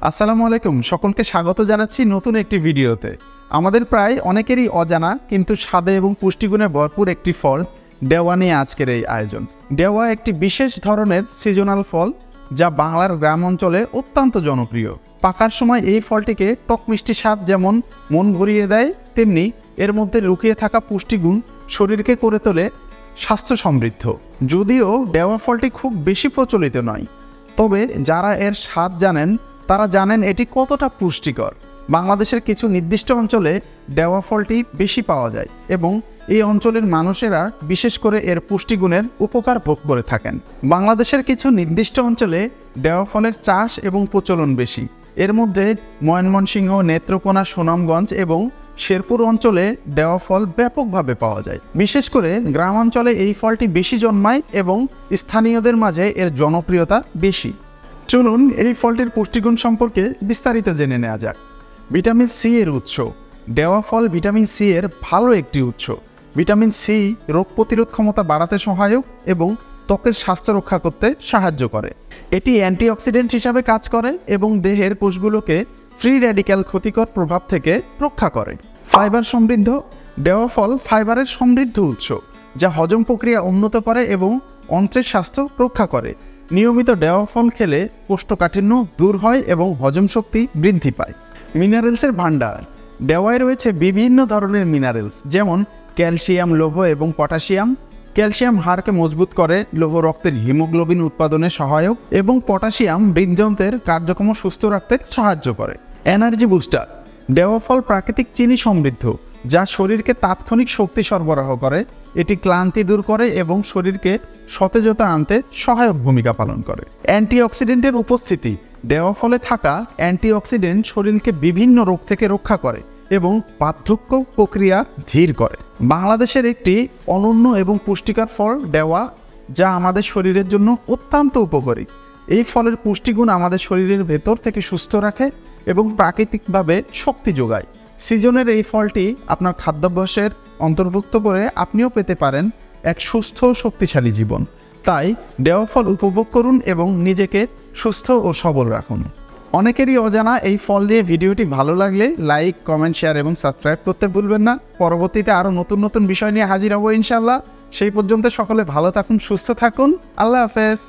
আসসালামু আলাইকুম, সকলকে স্বাগত জানাচ্ছি নতুন একটি ভিডিওতে। আমাদের প্রায় অনেকেরই অজানা কিন্তু স্বাদে এবং পুষ্টিগুণে ভরপুর একটি ফল ডেওয়া নিয়ে আজকের এই আয়োজন। ডেওয়া একটি বিশেষ ধরনের সিজনাল ফল যা বাংলার গ্রাম অঞ্চলে অত্যন্ত জনপ্রিয়। পাকার সময় এই ফলটিকে টক মিষ্টি স্বাদ যেমন মন ভরিয়ে দেয়, তেমনি এর মধ্যে লুকিয়ে থাকা পুষ্টিগুণ শরীরকে করে তোলে স্বাস্থ্য সমৃদ্ধ। যদিও ডেওয়া ফলটি খুব বেশি প্রচলিত নয়, তবে যারা এর স্বাদ জানেন তারা জানেন এটি কতটা পুষ্টিকর। বাংলাদেশের কিছু নির্দিষ্ট অঞ্চলে ডেওয়া ফলটি বেশি পাওয়া যায় এবং এই অঞ্চলের মানুষেরা বিশেষ করে এর পুষ্টিগুণের উপকার ভোগ করে থাকেন। বাংলাদেশের কিছু নির্দিষ্ট অঞ্চলে ডেওয়া ফলের চাষ এবং প্রচলন বেশি। এর মধ্যে ময়মনসিংহ, নেত্রকোনা, সুনামগঞ্জ এবং শেরপুর অঞ্চলে ডেওয়া ফল ব্যাপকভাবে পাওয়া যায়। বিশেষ করে গ্রাম অঞ্চলে এই ফলটি বেশি জন্মায় এবং স্থানীয়দের মাঝে এর জনপ্রিয়তা বেশি। চলুন এই ফলটির পুষ্টিগুণ সম্পর্কে বিস্তারিত জেনে নেওয়া যাক। ভিটামিন সি এর উৎস। ডেওয়া ফল ভিটামিন সি এর ভালো একটি উৎস। ভিটামিন সি রোগ প্রতিরোধ ক্ষমতা বাড়াতে সহায়ক এবং ত্বকের স্বাস্থ্য রক্ষা করতে সাহায্য করে। এটি অ্যান্টিঅক্সিডেন্ট হিসাবে কাজ করে এবং দেহের কোষগুলোকে ফ্রি র্যাডিক্যাল ক্ষতিকর প্রভাব থেকে রক্ষা করে। ফাইবার সমৃদ্ধ। ডেওয়া ফল ফাইবারের সমৃদ্ধ উৎস যা হজম প্রক্রিয়া উন্নত করে এবং অন্ত্রের স্বাস্থ্য রক্ষা করে। নিয়মিত ডেওয়া ফল খেলে কোষ্ঠকাঠিন্য দূর হয় এবং হজম শক্তি বৃদ্ধি পায়। মিনারেলসের ভাণ্ডার। ডেওয়ায় রয়েছে বিভিন্ন ধরনের মিনারেলস, যেমন ক্যালসিয়াম, লৌহ এবং পটাশিয়াম। ক্যালসিয়াম হাড়কে মজবুত করে, লৌহ রক্তের হিমোগ্লোবিন উৎপাদনে সহায়ক এবং পটাশিয়াম হৃদযন্ত্রের কার্যক্রম সুস্থ রাখতে সাহায্য করে। Energy booster. ডেওয়া ফল প্রাকৃতিক চিনি সমৃদ্ধ যা শরীরকে তাৎক্ষণিক শক্তি সরবরাহ করে। এটি ক্লান্তি দূর করে এবং শরীরকে সতেজতা আনতে সহায়ক ভূমিকা পালন করে। অ্যান্টিঅক্সিডেন্টের উপস্থিতি। ডেওয়া ফলে থাকা অ্যান্টিঅক্সিডেন্ট শরীরকে বিভিন্ন রোগ থেকে রক্ষা করে এবং বার্ধক্য প্রক্রিয়া ধীর করে। বাংলাদেশের একটি অনন্য এবং পুষ্টিকর ফল ডেওয়া, যা আমাদের শরীরের জন্য অত্যন্ত উপকারী। এই ফলের পুষ্টিগুণ আমাদের শরীরের ভেতর থেকে সুস্থ রাখে এবং প্রাকৃতিকভাবে শক্তি যোগায়। সিজনের এই ফলটি আপনার খাদ্যাভ্যাসের অন্তর্ভুক্ত করে আপনিও পেতে পারেন এক সুস্থ ও শক্তিশালী জীবন। তাই ডেওয়া ফল উপভোগ করুন এবং নিজেকে সুস্থ ও সবল রাখুন। অনেকেরই অজানা এই ফল নিয়ে ভিডিওটি ভালো লাগলে লাইক, কমেন্ট, শেয়ার এবং সাবস্ক্রাইব করতে ভুলবেন না। পরবর্তীতে আরও নতুন নতুন বিষয় নিয়ে হাজির হব ইনশাআল্লাহ। সেই পর্যন্ত সকলে ভালো থাকুন, সুস্থ থাকুন। আল্লাহ হাফেজ।